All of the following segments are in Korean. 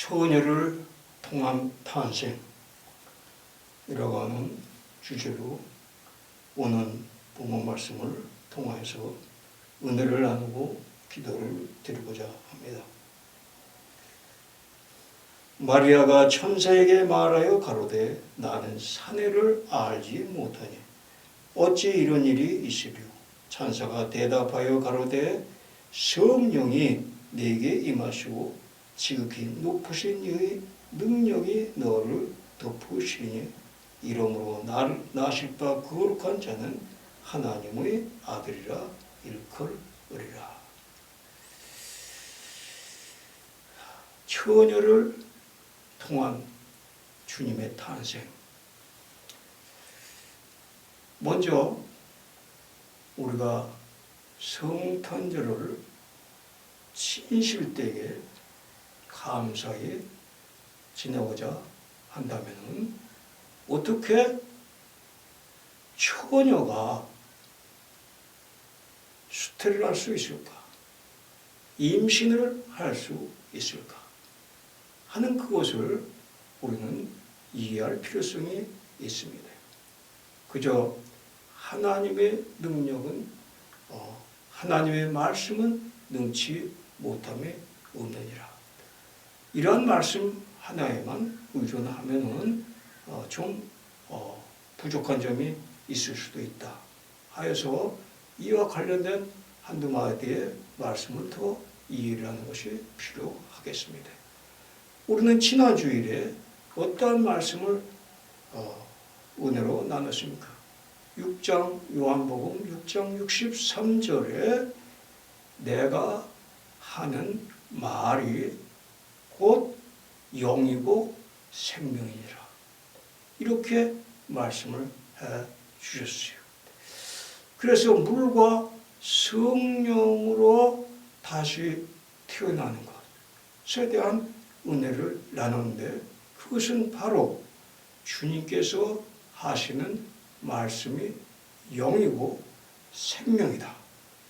처녀를 통한 탄생이라고 하는 주제로 오늘 본문 말씀을 통하여서 은혜를 나누고 기도를 드리고자 합니다. 마리아가 천사에게 말하여 가로되 나는 사내를 알지 못하니 어찌 이런 일이 있으리요. 천사가 대답하여 가로되 성령이 네게 임하시고 지극히 높으신 이의 능력이 너를 덮으시니 이러므로 나실 바 거룩한 자는 하나님의 아들이라 일컬으리라. 처녀를 통한 주님의 탄생. 먼저 우리가 성탄절을 진실되게 감사히 지내고자 한다면 어떻게 처녀가 수태를 할 수 있을까? 임신을 할 수 있을까? 하는 그것을 우리는 이해할 필요성이 있습니다. 그저 하나님의 능력은 하나님의 말씀은 능치 못함에 없느니라. 이러한 말씀 하나에만 의존하면은 좀 부족한 점이 있을 수도 있다 하여서 이와 관련된 한두 마디의 말씀을 더 이해를 하는 것이 필요하겠습니다. 우리는 지난 주일에 어떠한 말씀을 은혜로 나눴습니까? 6장 요한복음 6장 63절에 내가 하는 말이 곧 영이고 생명이니라. 이렇게 말씀을 해 주셨어요. 그래서 물과 성령으로 다시 태어나는 것에 대한 은혜를 나누는데 그것은 바로 주님께서 하시는 말씀이 영이고 생명이다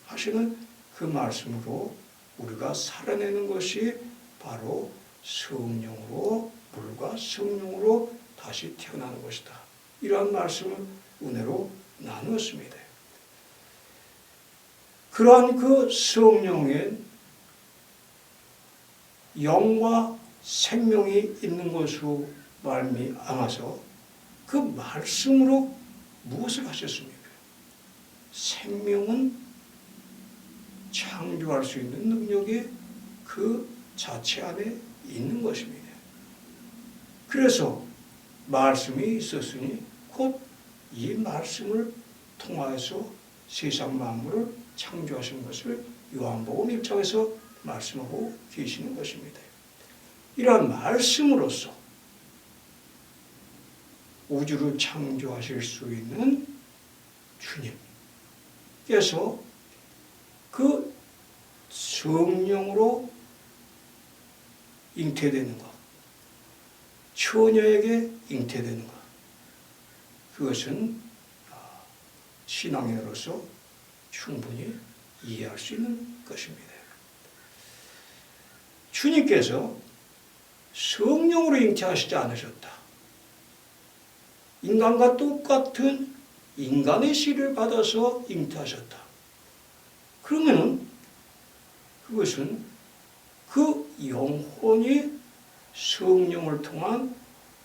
하시는 그 말씀으로 우리가 살아내는 것이 바로 성령으로 물과 성령으로 다시 태어나는 것이다. 이러한 말씀을 은혜로 나누었습니다. 그러한 그 성령의 영과 생명이 있는 것으로 말미암아서 그 말씀으로 무엇을 하셨습니까? 생명은 창조할 수 있는 능력이 그 자체 안에 있는 것입니다. 그래서 말씀이 있었으니 곧 이 말씀을 통하여서 세상 만물을 창조하신 것을 요한복음 1장에서 말씀하고 계시는 것입니다. 이러한 말씀으로서 우주를 창조하실 수 있는 주님께서 그 성령으로 잉태되는 것, 처녀에게 잉태되는 것, 그것은 신앙인으로서 충분히 이해할 수 있는 것입니다. 주님께서 성령으로 잉태하시지 않으셨다. 인간과 똑같은 인간의 씨를 받아서 잉태하셨다. 그러면은 그것은 그 영혼이 성령을 통한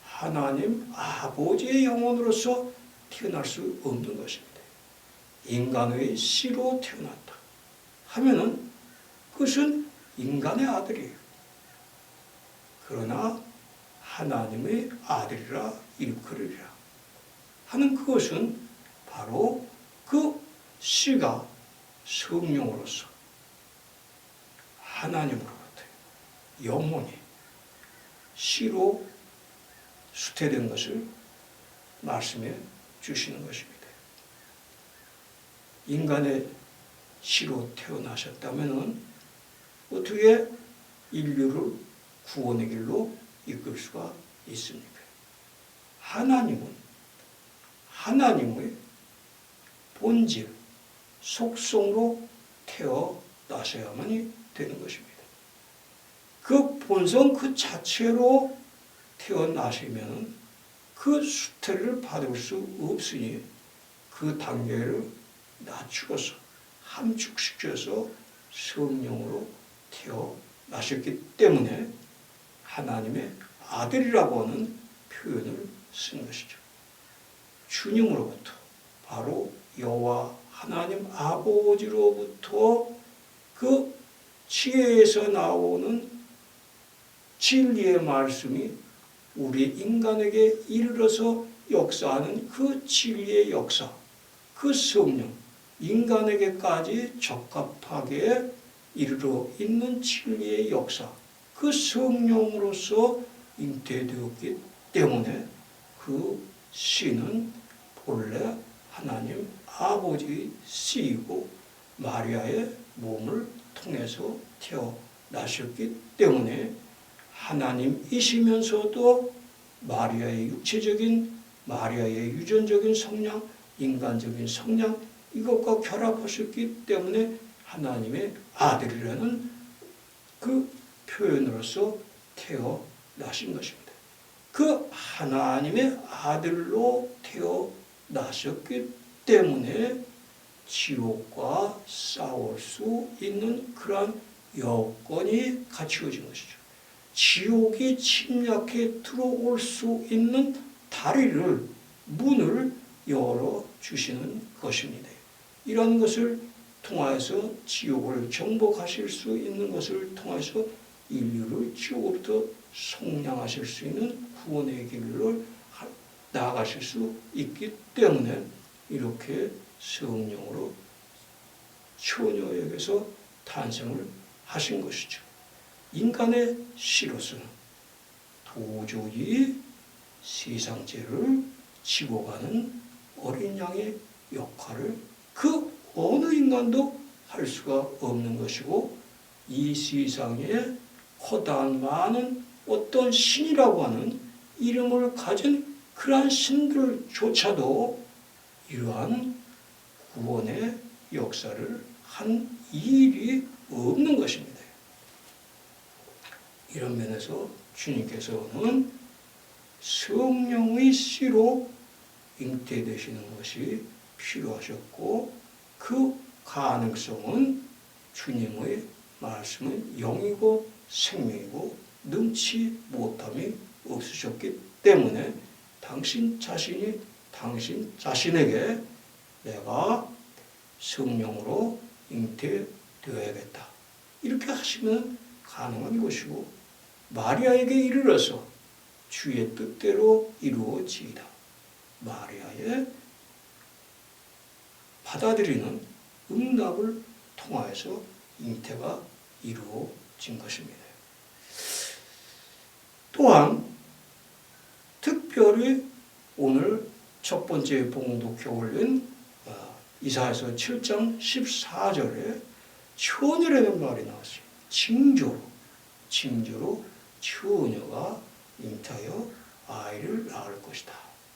하나님 아버지의 영혼으로서 태어날 수 없는 것입니다. 인간의 씨로 태어났다 하면은 그것은 인간의 아들이에요. 그러나 하나님의 아들이라 일컬으리라 하는 그것은 바로 그 씨가 성령으로서 하나님으로부터 영혼이 씨로 수태된 것을 말씀해 주시는 것입니다. 인간의 씨로 태어나셨다면 어떻게 인류를 구원의 길로 이끌 수가 있습니까? 하나님은 하나님의 본질, 속성으로 태어나셔야만이 되는 것입니다. 그 본성 그 자체로 태어나시면 그 수태를 받을 수 없으니 그 단계를 낮추어서 함축시켜서 성령으로 태어나셨기 때문에 하나님의 아들이라고 하는 표현을 쓴 것이죠. 주님으로부터 바로 여호와 하나님 아버지로부터 그 지혜에서 나오는 진리의 말씀이 우리 인간에게 이르러서 역사하는 그 진리의 역사, 그 성령, 인간에게까지 적합하게 이르러 있는 진리의 역사, 그 성령으로서 잉태되었기 때문에 그 씨는 본래 하나님 아버지의 씨이고 마리아의 몸을 통해서 태어나셨기 때문에 하나님이시면서도 마리아의 육체적인, 마리아의 유전적인 성량, 인간적인 성량 이것과 결합하셨기 때문에 하나님의 아들이라는 그 표현으로서 태어나신 것입니다. 그 하나님의 아들로 태어나셨기 때문에 지옥과 싸울 수 있는 그러한 여건이 갖추어진 것이죠. 지옥이 침략해 들어올 수 있는 다리를, 문을 열어주시는 것입니다. 이런 것을 통하여서 지옥을 정복하실 수 있는 것을 통해서 인류를 지옥으로부터 속량하실 수 있는 구원의 길로 나아가실 수 있기 때문에 이렇게 성령으로 처녀에게서 탄생을 하신 것이죠. 인간의 씨로서는 도저히 세상 죄를 지고 가는 어린 양의 역할을 그 어느 인간도 할 수가 없는 것이고 이 세상에 허다한 많은 어떤 신이라고 하는 이름을 가진 그러한 신들조차도 이러한 구원의 역사를 한 일이 없는 것입니다. 이런 면에서 주님께서는 성령의 씨로 잉태되시는 것이 필요하셨고 그 가능성은 주님의 말씀은 영이고 생명이고 능치 못함이 없으셨기 때문에 당신 자신이 당신 자신에게 내가 성령으로 잉태되어야겠다. 이렇게 하시면 가능한 것이고 마리아에게 이르러서 주의 뜻대로 이루어지이다. 마리아의 받아들이는 응답을 통하여서 잉태가 이루어진 것입니다. 또한 특별히 오늘 첫 번째 봉독해 올린 이사야서 7장 14절에 처녀라는 말이 나왔어요. 징조로 처녀가 잉태하여 아이를 낳을 것이다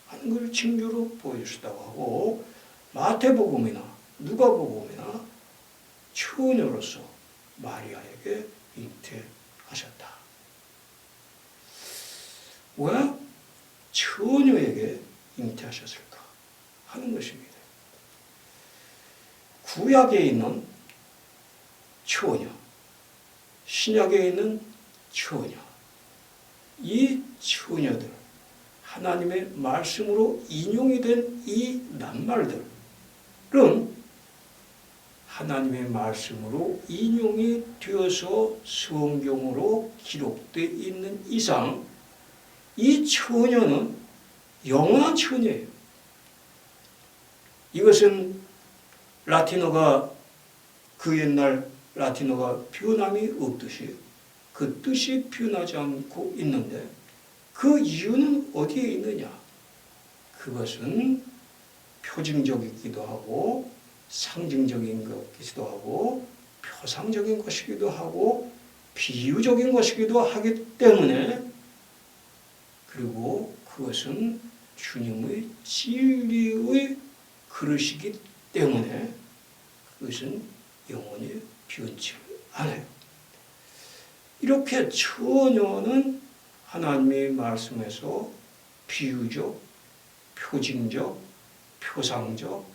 하는 걸 징조로 보여주시다고 하고 마태복음이나 누가복음이나 처녀로서 마리아에게 잉태하셨다. 왜 처녀에게 잉태하셨을까 하는 것입니다. 구약에 있는 처녀, 신약에 있는 처녀, 이 처녀들, 하나님의 말씀으로 인용이 된 이 낱말들은 하나님의 말씀으로 인용이 되어서 성경으로 기록되어 있는 이상 이 처녀는 영원한 처녀예요. 이것은 라틴어가 그 옛날 라틴어가 변함이 없듯이 그 뜻이 변하지 않고 있는데 그 이유는 어디에 있느냐? 그것은 표징적이기도 하고 상징적인 것이기도 하고 표상적인 것이기도 하고 비유적인 것이기도 하기 때문에 그리고 그것은 주님의 진리의 그릇이기 때문에 그것은 영원히 변치 않아요. 이렇게 처녀는 하나님의 말씀에서 비유적, 표징적, 표상적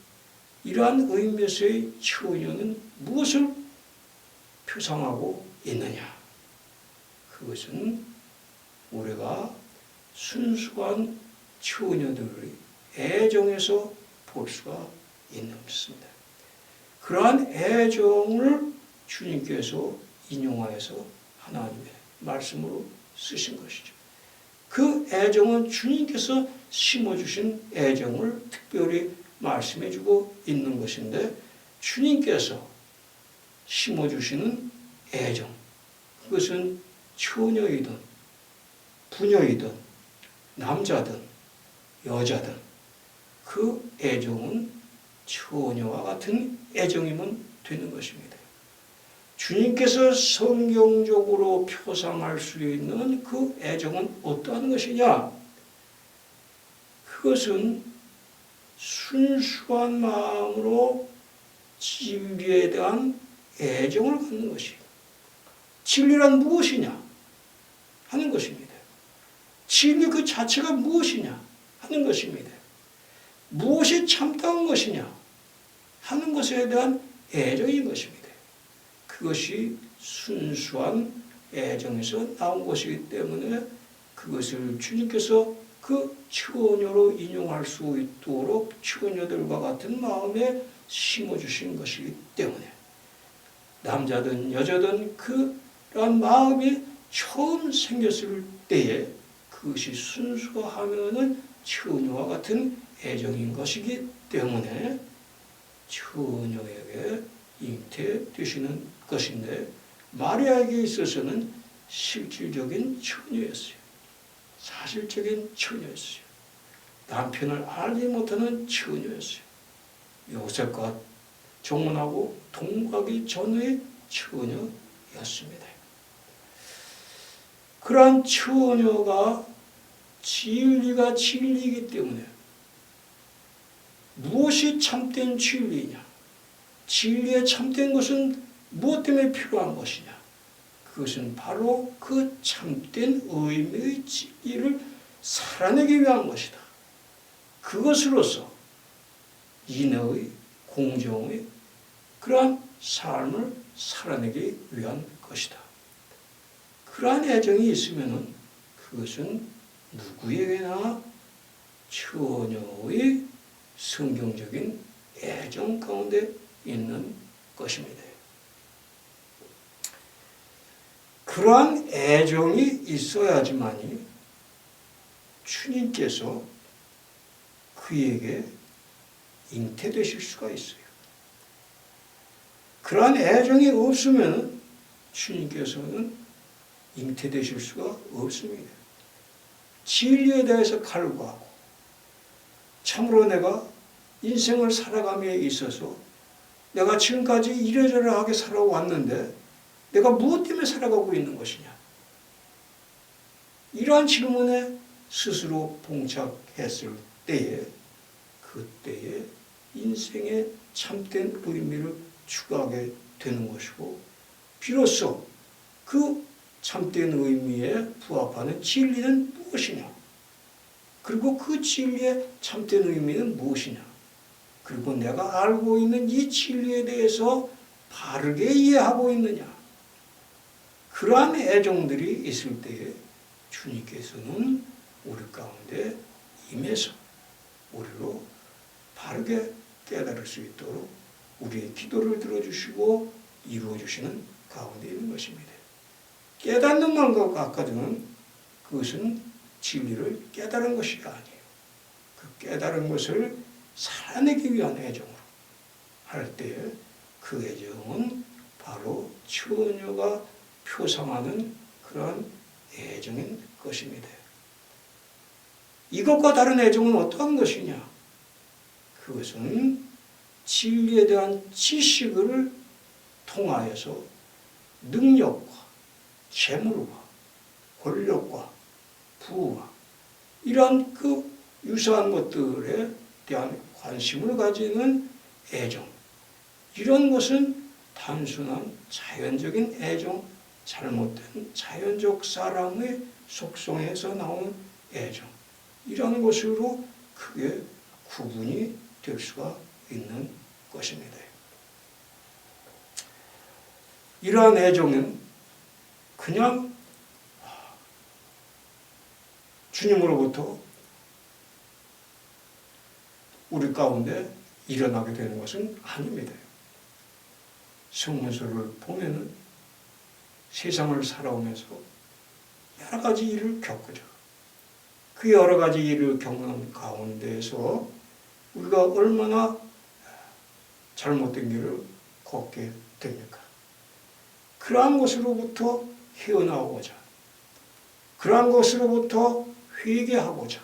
이러한 의미에서의 처녀는 무엇을 표상하고 있느냐? 그것은 우리가 순수한 처녀들의 애정에서 볼 수가 있는 것입니다. 그러한 애정을 주님께서 인용하여서 하나님의 말씀으로 쓰신 것이죠. 그 애정은 주님께서 심어주신 애정을 특별히 말씀해주고 있는 것인데, 주님께서 심어주시는 애정, 그것은 처녀이든 부녀이든 남자든 여자든 그 애정은 처녀와 같은 애정이면 되는 것입니다. 주님께서 성경적으로 표상할 수 있는 그 애정은 어떠한 것이냐? 그것은 순수한 마음으로 진리에 대한 애정을 갖는 것이에요. 진리란 무엇이냐 하는 것입니다. 진리 그 자체가 무엇이냐 하는 것입니다. 무엇이 참다운 것이냐 하는 것에 대한 애정인 것입니다. 그것이 순수한 애정에서 나온 것이기 때문에 그것을 주님께서 그 처녀로 인용할 수 있도록 처녀들과 같은 마음에 심어주신 것이기 때문에 남자든 여자든 그런 마음이 처음 생겼을 때에 그것이 순수하면은 처녀와 같은 애정인 것이기 때문에 처녀에게 잉태되시는 것인데, 마리아에게 있어서는 실질적인 처녀였어요. 사실적인 처녀였어요. 남편을 알지 못하는 처녀였어요. 요셉과 정혼하고 동거하기 전의 처녀였습니다. 그러한 처녀가 진리가 진리이기 때문에 무엇이 참된 진리냐? 진리에 참된 것은 무엇 때문에 필요한 것이냐? 그것은 바로 그 참된 의미의 진리를 살아내기 위한 것이다. 그것으로서 인의, 공정의 그러한 삶을 살아내기 위한 것이다. 그러한 애정이 있으면 그것은 누구에게나 처녀의 성경적인 애정 가운데 있는 것입니다. 그러한 애정이 있어야지만이 주님께서 그에게 잉태되실 수가 있어요. 그러한 애정이 없으면 주님께서는 잉태되실 수가 없습니다. 진리에 대해서 갈구하고 참으로 내가 인생을 살아감에 있어서 내가 지금까지 이래저래하게 살아왔는데 내가 무엇 때문에 살아가고 있는 것이냐? 이러한 질문에 스스로 봉착했을 때에 그때에 인생의 참된 의미를 추구하게 되는 것이고, 비로소 그 참된 의미에 부합하는 진리는 무엇이냐? 그리고 그 진리의 참된 의미는 무엇이냐? 그리고 내가 알고 있는 이 진리에 대해서 바르게 이해하고 있느냐? 그러한 애정들이 있을 때에 주님께서는 우리 가운데 임해서 우리로 바르게 깨달을 수 있도록 우리의 기도를 들어주시고 이루어주시는 가운데 있는 것입니다. 깨닫는 마음과 아까 전은 그것은 진리를 깨달은 것이 아니에요. 그 깨달은 것을 살아내기 위한 애정으로 할 때에 그 애정은 바로 처녀가 표상하는 그런 애정인 것입니다. 이것과 다른 애정은 어떠한 것이냐? 그것은 진리에 대한 지식을 통하여서 능력과 재물과 권력과 부와 이러한 그 유사한 것들에 대한 관심을 가지는 애정, 이런 것은 단순한 자연적인 애정이 잘못된 자연적 사랑의 속성에서 나오는 애정이라는 것으로 크게 구분이 될 수가 있는 것입니다. 이러한 애정은 그냥 주님으로부터 우리 가운데 일어나게 되는 것은 아닙니다. 성문서를 보면은 세상을 살아오면서 여러 가지 일을 겪으죠. 그 여러 가지 일을 겪는 가운데에서 우리가 얼마나 잘못된 길을 걷게 됩니까? 그러한 것으로부터 헤어나오고자, 그러한 것으로부터 회개하고자,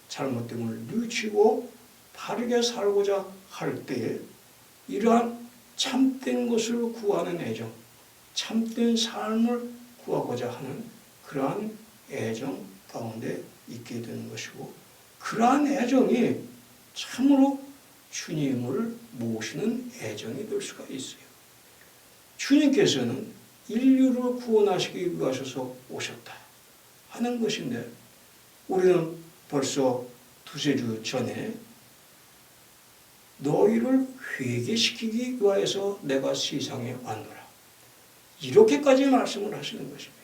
잘못됨을 뉘우치고 바르게 살고자 할 때에 이러한 참된 것을 구하는 애정, 참된 삶을 구하고자 하는 그러한 애정 가운데 있게 되는 것이고, 그러한 애정이 참으로 주님을 모시는 애정이 될 수가 있어요. 주님께서는 인류를 구원하시기 위하셔서 오셨다 하는 것인데, 우리는 벌써 두세 주 전에 너희를 회개시키기 위하여서 내가 세상에 왔노라, 이렇게까지 말씀을 하시는 것입니다.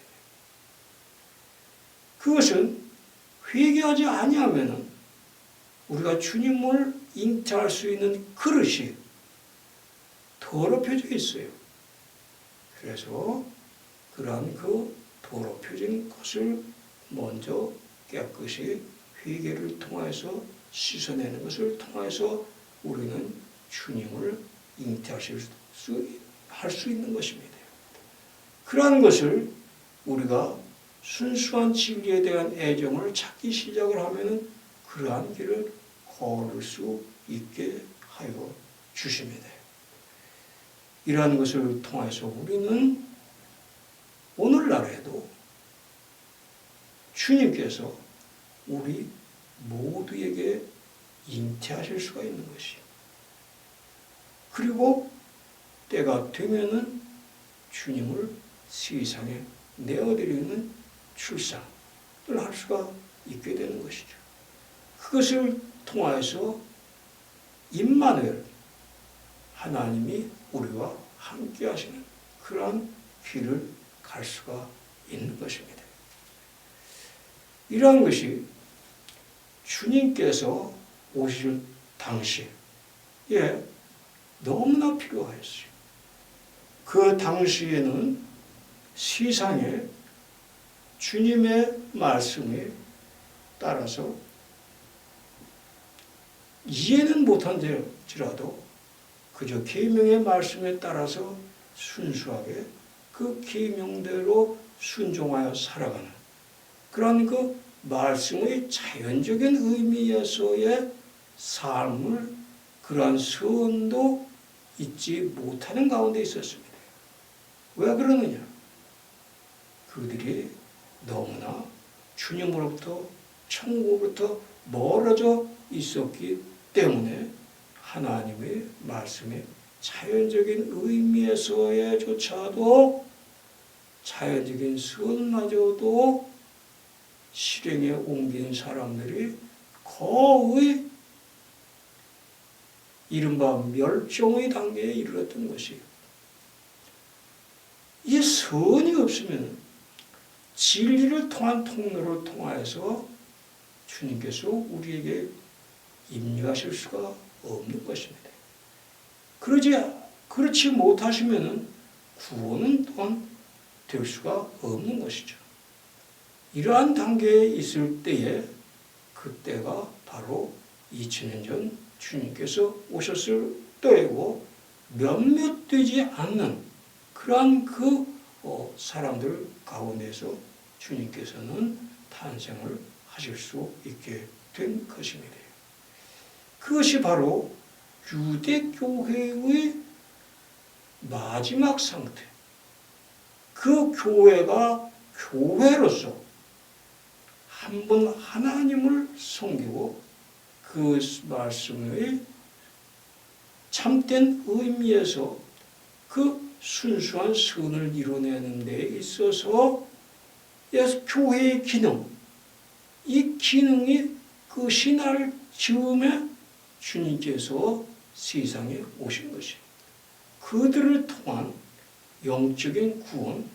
그것은 회개하지 아니하면은 우리가 주님을 잉태할 수 있는 그릇이 더럽혀져 있어요. 그래서 그러한 그 더럽혀진 것을 먼저 깨끗이 회개를 통해서 씻어내는 것을 통해서 우리는 주님을 잉태하실 수 있는 것입니다. 그러한 것을 우리가 순수한 진리에 대한 애정을 찾기 시작을 하면은 그러한 길을 걸을 수 있게 하여 주십니다. 이러한 것을 통해서 우리는 오늘날에도 주님께서 우리 모두에게 잉태하실 수가 있는 것이, 그리고 때가 되면은 주님을 세상에 내어드리는 출산을 할 수가 있게 되는 것이죠. 그것을 통하여서 임마누엘, 하나님이 우리와 함께 하시는 그러한 길을 갈 수가 있는 것입니다. 이러한 것이 주님께서 오실 당시에 너무나 필요하였어요. 그 당시에는 세상에 주님의 말씀에 따라서 이해는 못한지라도 그저 계명의 말씀에 따라서 순수하게 그 계명대로 순종하여 살아가는 그런 그 말씀의 자연적인 의미에서의 삶을, 그러한 선도 잊지 못하는 가운데 있었습니다. 왜 그러느냐? 그들이 너무나 주님으로부터, 천국으로부터 멀어져 있었기 때문에 하나님의 말씀의 자연적인 의미에서의조차도, 자연적인 선마저도 실행에 옮긴 사람들이 거의 이른바 멸종의 단계에 이르렀던 것이에요. 이 선이 없으면 진리를 통한 통로를 통하여서 주님께서 우리에게 임재하실 수가 없는 것입니다. 그렇지 못하시면 구원은 또한 될 수가 없는 것이죠. 이러한 단계에 있을 때에, 그때가 바로 2000년 전 주님께서 오셨을 때이고, 몇몇 되지 않는 그러한 그 사람들 가운데서 주님께서는 탄생을 하실 수 있게 된 것입니다. 그것이 바로 유대교회의 마지막 상태, 그 교회가 교회로서 한 번 하나님을 섬기고 그 말씀의 참된 의미에서 그 순수한 선을 이뤄내는 데 있어서 교회의 기능, 이 기능이 그 신화를 즈음에 주님께서 세상에 오신 것이에요. 그들을 통한 영적인 구원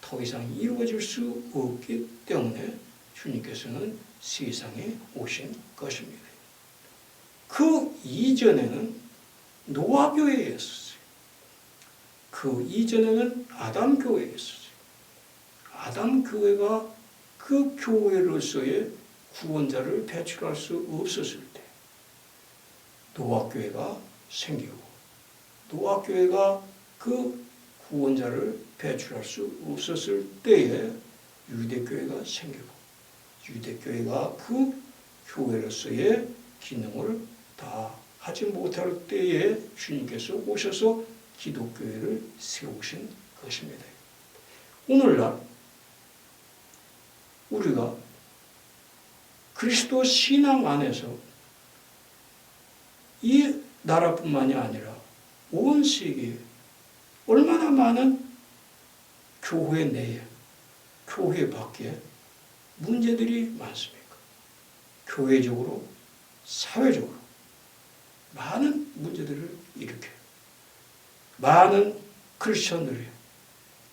더 이상 이루어질 수 없기 때문에 주님께서는 세상에 오신 것입니다. 그 이전에는 노아 교회였었어요. 그 이전에는 아담 교회였었어요. 아담 교회가 그 교회로서의 구원자를 배출할 수 없었을 때 노아 교회가 생기고, 노아 교회가 그 구원자를 배출할 수 없었을 때에 유대교회가 생기고, 유대교회가 그 교회로서의 기능을 다 하지 못할 때에 주님께서 오셔서 기독교회를 세우신 것입니다. 오늘날 우리가 그리스도 신앙 안에서 이 나라뿐만이 아니라 온 세계에 얼마나 많은 교회 내에, 교회 밖에 문제들이 많습니까? 교회적으로, 사회적으로 많은 문제들을 일으켜요. 많은 크리스천들이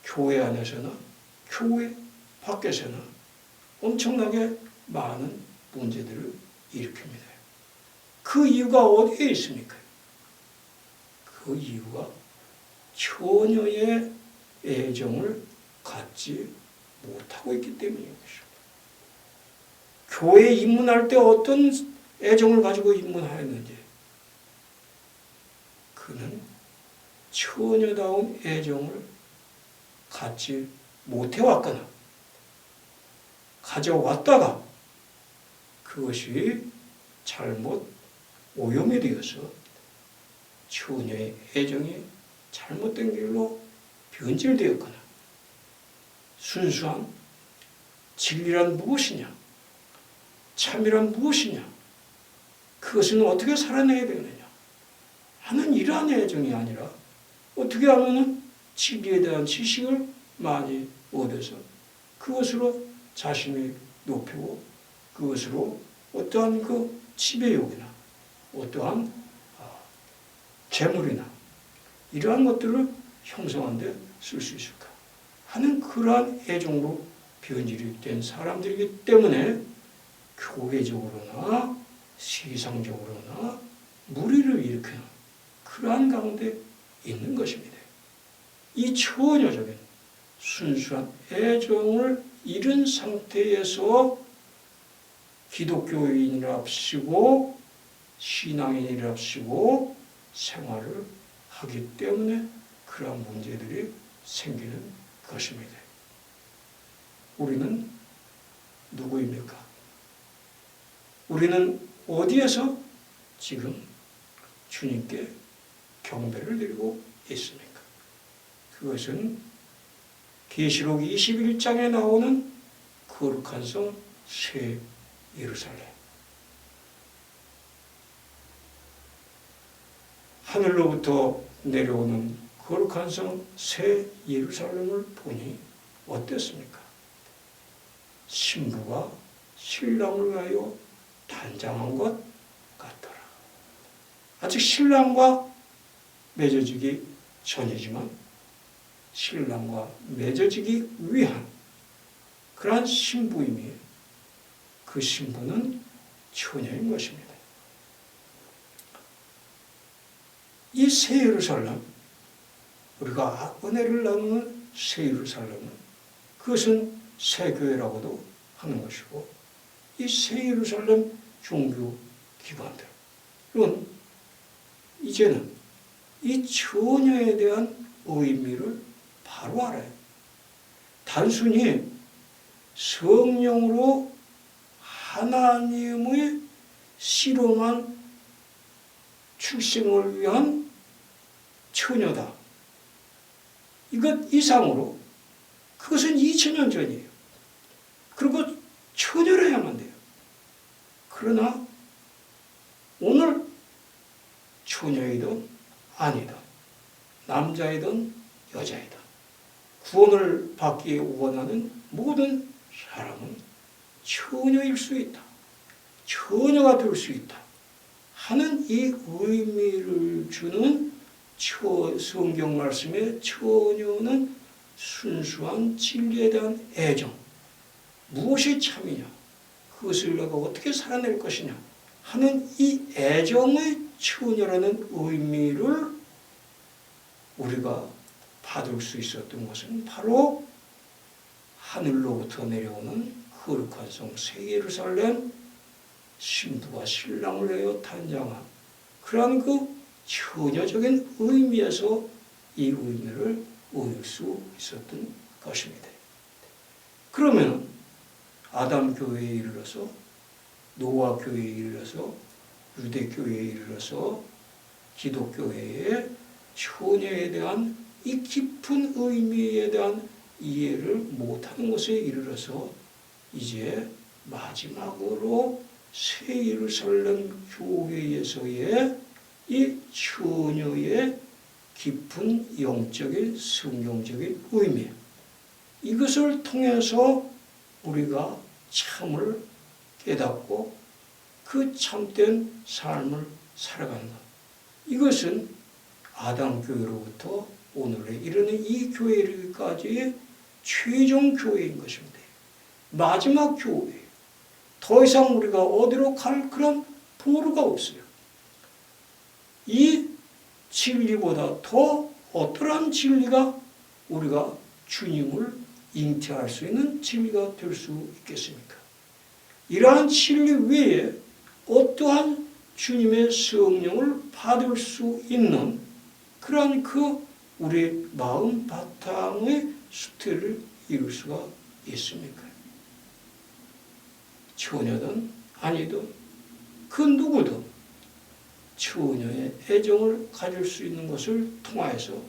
교회 안에서나 교회 밖에서나 엄청나게 많은 문제들을 일으킵니다. 그 이유가 어디에 있습니까? 그 이유가 처녀의 애정을 갖지 못하고 있기 때문인 것입니다. 교회에 입문할 때 어떤 애정을 가지고 입문하였는지, 그는 처녀다운 애정을 갖지 못해왔거나 가져왔다가 그것이 잘못 오염이 되어서 처녀의 애정이 잘못된 길로 변질되었거나, 순수한 진리란 무엇이냐, 참이란 무엇이냐, 그것은 어떻게 살아내야 되느냐 하는 이러한 애정이 아니라 어떻게 하면 진리에 대한 지식을 많이 얻어서 그것으로 자신을 높이고 그것으로 어떠한 그 지배욕이나 어떠한 재물이나 이러한 것들을 형성하는 데 쓸 수 있을까 하는 그러한 애정으로 변질이 된 사람들이기 때문에 교회적으로나 세상적으로나 무리를 일으키는 그러한 가운데 있는 것입니다. 이 처녀적인 순수한 애정을 잃은 상태에서 기독교인이랍시고 신앙인이랍시고 생활을 하기 때문에 그러한 문제들이 생기는 것입니다. 우리는 누구입니까? 우리는 어디에서 지금 주님께 경배를 드리고 있습니까? 그것은 계시록 21장에 나오는 거룩한 성 새 예루살렘, 하늘로부터 내려오는 거룩한 성 새 예루살렘을 보니 어땠습니까? 신부가 신랑을 위하여 단장한 것 같더라. 아직 신랑과 맺어지기 전이지만 신랑과 맺어지기 위한 그러한 신부임이, 그 신부는 처녀인 것입니다. 이 새 예루살렘, 우리가 은혜를 나누는 새 예루살렘은 그것은 새 교회라고도 하는 것이고, 이 새 예루살렘 종교 기관들은 이제는 이 처녀에 대한 의미를 바로 알아요. 단순히 성령으로 하나님의 실험한 출생을 위한 처녀다, 이것 이상으로 그것은 2000년 전이에요. 그리고 처녀라야만 돼요. 그러나 오늘 처녀이든 아니든 남자이든 여자이다. 구원을 받기 원하는 모든 사람은 처녀일 수 있다. 처녀가 될 수 있다. 하는 이 의미를 주는 성경 말씀의 처녀는 순수한 진리에 대한 애정. 무엇이 참이냐? 그것을 내가 어떻게 살아낼 것이냐? 하는 이 애정의 처녀라는 의미를 우리가 받을 수 있었던 것은 바로 하늘로부터 내려오는 거룩한 성 새 예루살렘 신부가 신랑을 위하여 탄장한 그러한 그 처녀적인 의미에서 이 의미를 얻을 수 있었던 것입니다. 그러면 아담 교회에 이르러서 노아 교회에 이르러서 유대 교회에 이르러서 기독교회의 처녀에 대한 이 깊은 의미에 대한 이해를 못하는 것에 이르러서 이제 마지막으로 새 예루살렘 교회에서의 이 처녀의 깊은 영적인 성경적인 의미, 이것을 통해서 우리가 참을 깨닫고 그 참된 삶을 살아가는 것, 이것은 아담 교회로부터 오늘에 이르는 이 교회까지의 최종 교회인 것입니다. 마지막 교회. 더 이상 우리가 어디로 갈 그런 도로가 없어요. 이 진리보다 더 어떠한 진리가 우리가 주님을 잉태할 수 있는 진리가 될 수 있겠습니까? 이러한 진리 외에 어떠한 주님의 성령을 받을 수 있는 그러한 그 우리 마음 바탕의 수태를 이룰 수가 있습니까? 처녀든 아니든 그 누구든 처녀의 애정을 가질 수 있는 것을 통하여서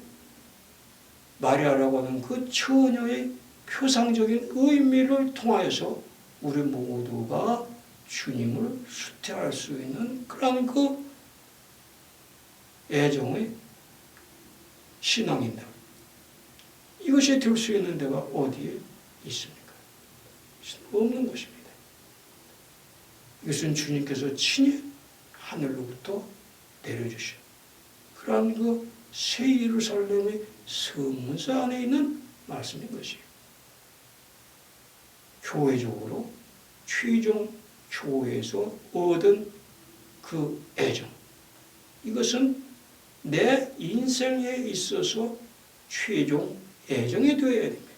마리아라고 하는 그 처녀의 표상적인 의미를 통하여서 우리 모두가 주님을 수태할 수 있는 그런 그 애정의 신앙인들, 이것이 될 수 있는 데가 어디에 있습니까? 없는 것입니다. 이것은 주님께서 친히 하늘로부터 내려주신 그러한 그 새 예루살렘의 성문서 안에 있는 말씀인 것이에요. 교회적으로 최종 교회에서 얻은 그 애정, 이것은 내 인생에 있어서 최종 애정이 되어야 됩니다.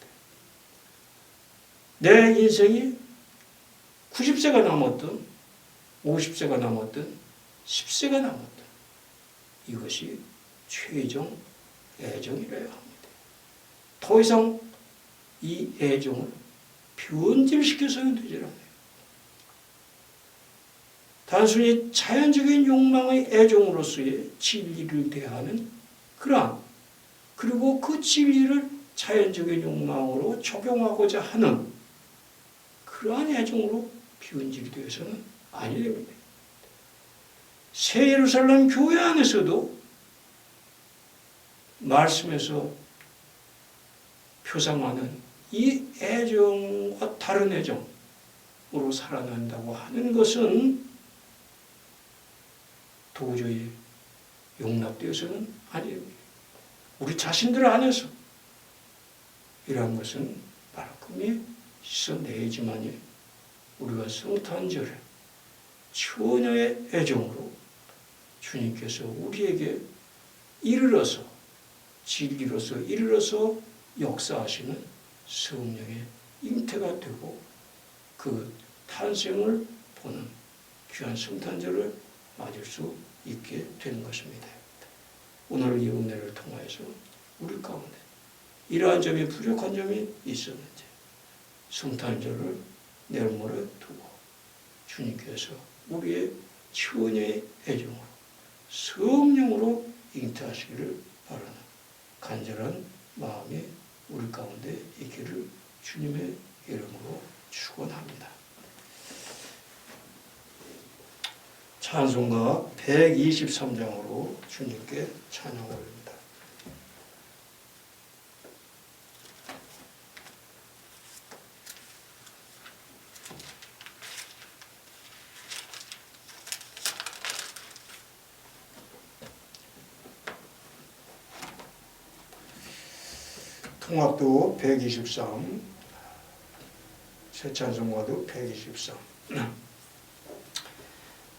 내 인생이 90세가 남았든 50세가 남았든 10세가 남았든 이것이 최종 애정이라야 합니다. 더 이상 이 애정을 변질시켜서는 되지 않아요. 단순히 자연적인 욕망의 애정으로서의 진리를 대하는 그러한, 그리고 그 진리를 자연적인 욕망으로 적용하고자 하는 그러한 애정으로 변질이 되어서는 아니 됩니다. 새 예루살렘 교회 안에서도 말씀에서 표상하는 이 애정과 다른 애정으로 살아난다고 하는 것은 도저히 용납되어서는 아닙니다. 우리 자신들 안에서 이러한 것은 말끔히 씻어내야지만이 우리가 성탄절에 처녀의 애정으로 주님께서 우리에게 이르러서 진리로서 이르러서 역사하시는 성령의 잉태가 되고 그 탄생을 보는 귀한 성탄절을 맞을 수 있게 되는 것입니다. 오늘 이 은혜를 통하여서 우리 가운데 이러한 점이 부족한 점이 있었는지 성탄절을 내일모레 두고 주님께서 우리의 처녀의 애정으로 성령으로 잉태하시기를 바라는 간절한 마음이 우리 가운데 있기를 주님의 이름으로 축원합니다. 찬송가 123장으로 주님께 찬양 올립니다. 통합도 123, 새찬송가도 123.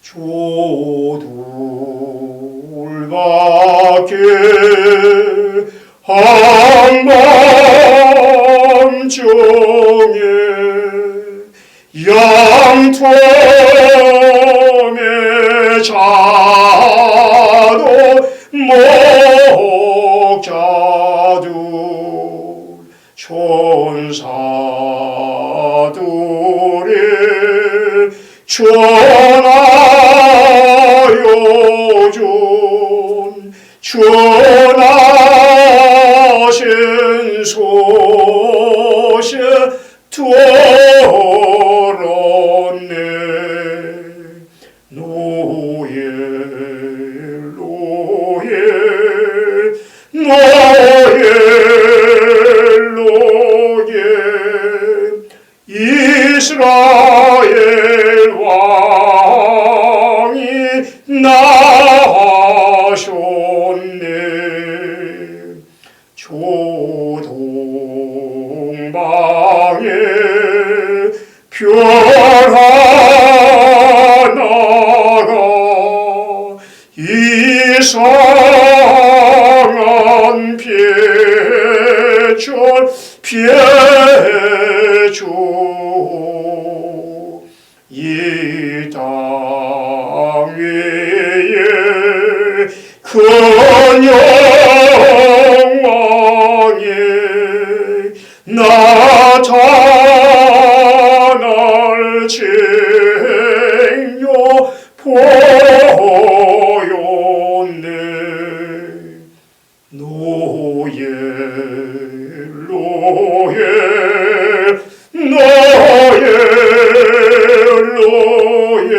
조돌밖에 한밤중에 양통에 자도 목자도 천사들이 전하여 준 전하신 소식 들었네. 노예 노예 노예 노예 이스라엘 왕이 나셨네. 조동방에 별 하나가 이상한 빛을 비춰 이 땅 위에 그 영광이 나타날 징조 보였네. 노예 노예 노예 노예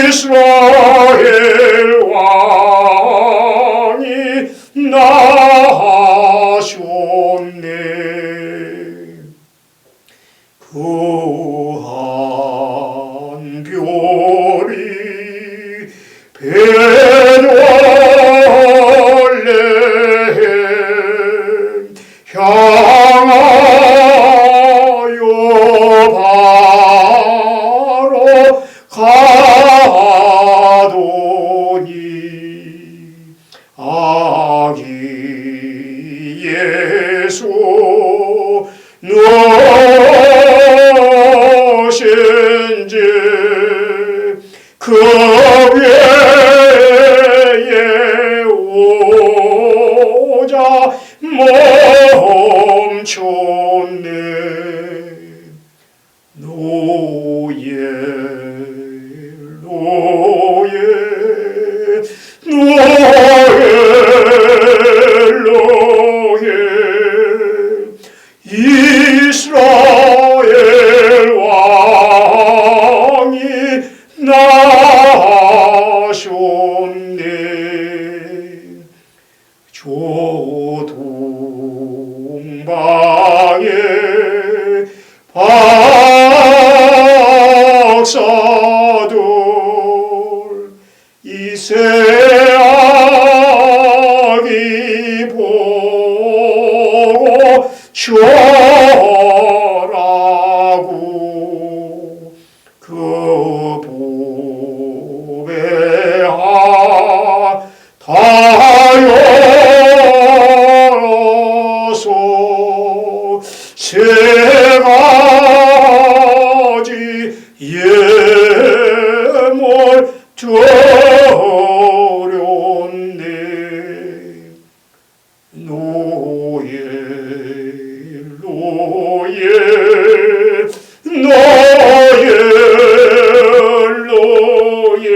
이스라엘 왕이 나셨네. 그한 별이 베들레헴 향하여 바로 가더니 아기 예수 누구신지 그 외에 오자 멈췄네. 노예 노예 노예 노예 이스라엘 왕이 나셨네. 조동방에 박사들 이세아기 보고 절하고 그 보배 다여서 세 가지 예물 드렸네. 노예 노예 노예 노예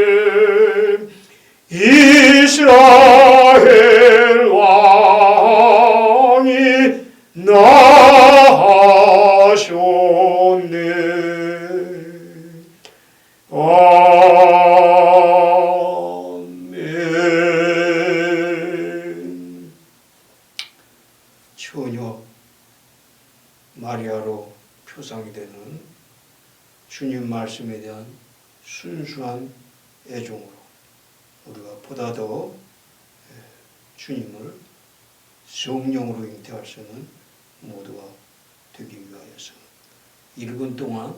이스라엘 왕이 나셨네. 아멘. 처녀 마리아로 표상이 되는 주님 말씀에 대한 순수한 애종으로 우리가 보다 더 주님을 성령으로 잉태할 수 있는 모두가 되기 위하여서 1분 동안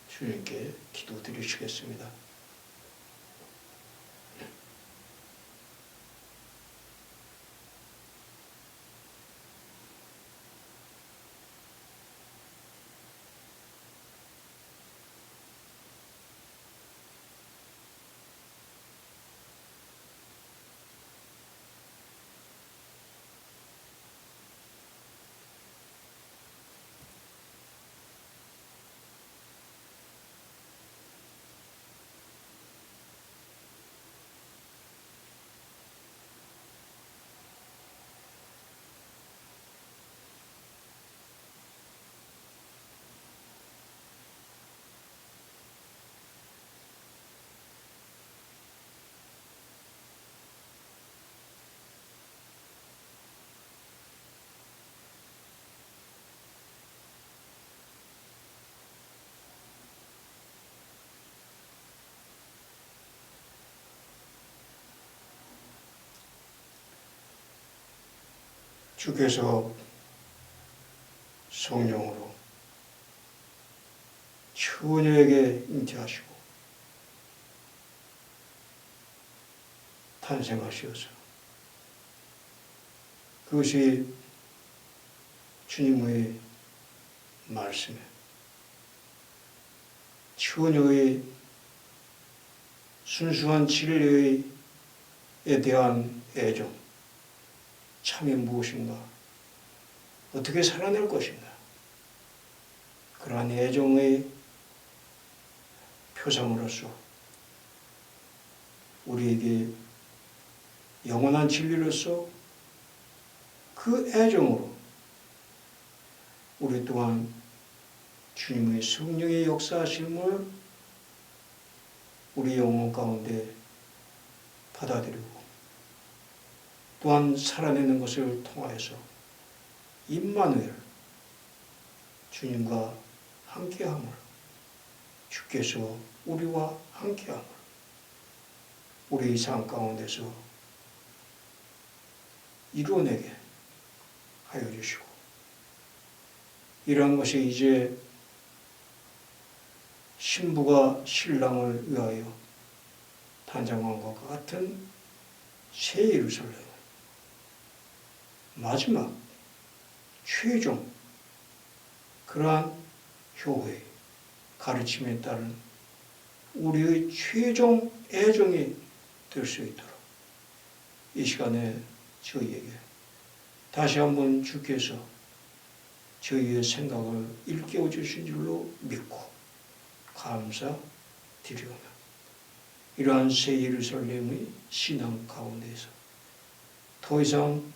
주님께 기도드리시겠습니다. 주께서 성령으로 처녀에게 잉태하시고 탄생하시어서 그것이 주님의 말씀에 처녀의 순수한 진리에 대한 애정, 참이 무엇인가? 어떻게 살아낼 것인가? 그러한 애정의 표상으로서 우리에게 영원한 진리로서 그 애정으로 우리 또한 주님의 성령의 역사하심을 우리 영혼 가운데 받아들이고 또한 살아내는 것을 통하여서 임마누엘 주님과 함께함을 주께서 우리와 함께함을 우리의 삶 가운데서 이루어내게 하여 주시고 이러한 것이 이제 신부가 신랑을 위하여 탄생한 것과 같은 새 예루살렘 마지막 최종 그러한 교회의 가르침에 따른 우리의 최종 애정이 될 수 있도록 이 시간에 저희에게 다시 한번 주께서 저희의 생각을 일깨워 주신 줄로 믿고 감사드리오며 이러한 새 예루살렘의 신앙 가운데서 더 이상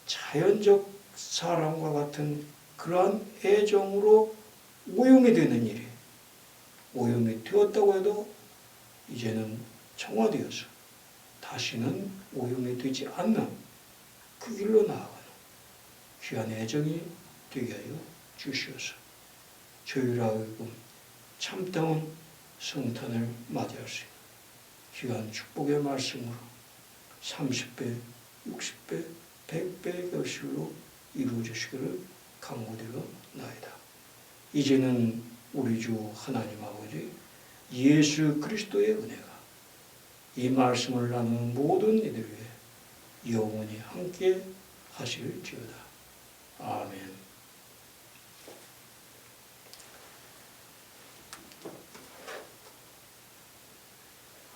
자연적 사랑과 같은 그러한 애정으로 오염이 되는 일이 오염이 되었다고 해도 이제는 정화되어서 다시는 오염이 되지 않는 그 길로 나아가는 귀한 애정이 되게 하여 주시옵소서. 저희로 하여금 참다운 성탄을 맞이할 수 있는 귀한 축복의 말씀으로 30배, 60배, 100배의 결실로 이루어 주시기를 간구드려 나이다. 이제는 우리 주 하나님 아버지 예수 그리스도의 은혜가 이 말씀을 나누는 모든 이들 위해 영원히 함께 하실지어다. 아멘.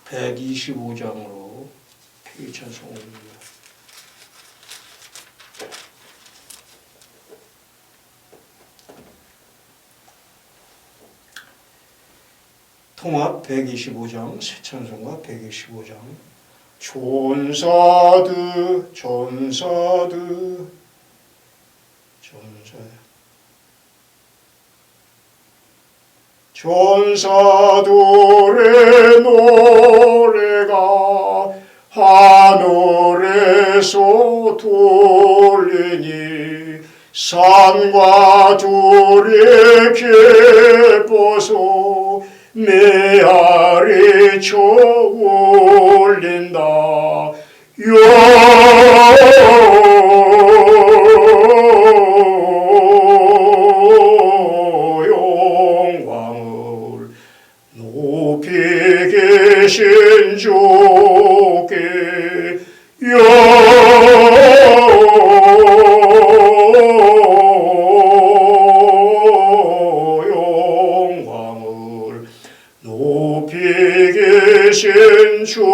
(125장으로) 피기찬송 올립니다. 통합 125장, 새찬송가 125장. 전사드 전사드 전사들의 노래가 하늘에서 돌리니 산과 들이 기뻐서 메아리 쳐 올린다. 주께 영광을 높이 계신 주님께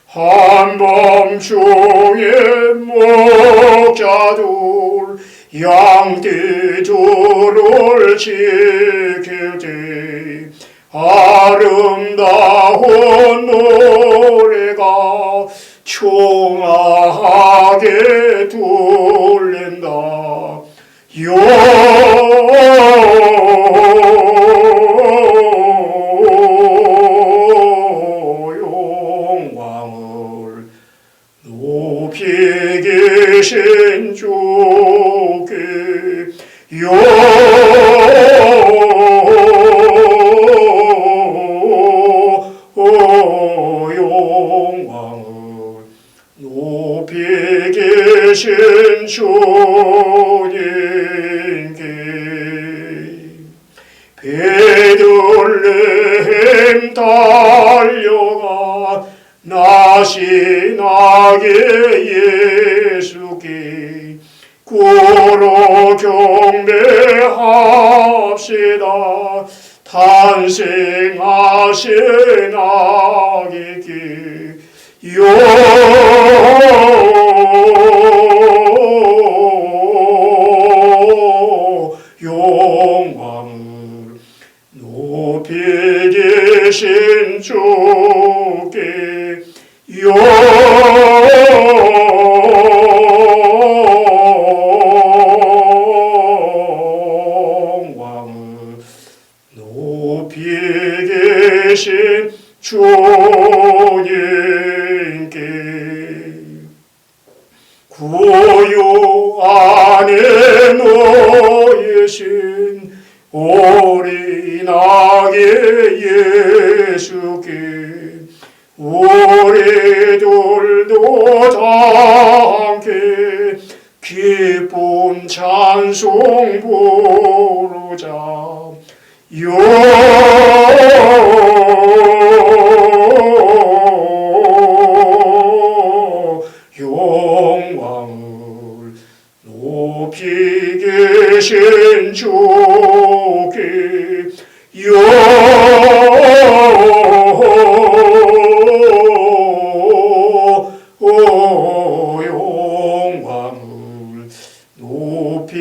한밤중에 목자들 양떼들을 지킬 때 아름다운 노래가 청아하게 들린다. 영광을 높이 계신 주께 영광을 높이 계신 주님께 베들레헴 달려가 나시나게 예수께 구로 경배합시다. 탄생하신 아기께 영광을 높이 계신 주께 영광을 높이 계신 주님께 구유 안에 놓이신 어린아기 예수께 우리들도 다 함께 기쁨 찬송 부르자. 영광을 높이 계신 주께 영광을 높이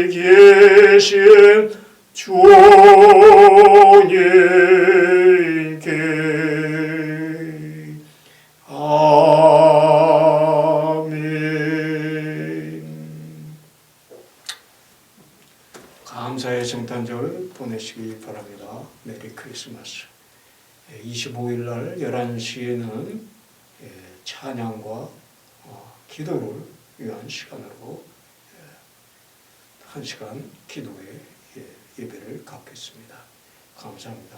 계신 주님께 아멘. 감사의 성탄절 보내시기 바랍니다. 메리 크리스마스. 25일 날 11시에는 찬양과 기도를 위한 시간으로 1시간 기도의 예배를 갖겠습니다. 감사합니다.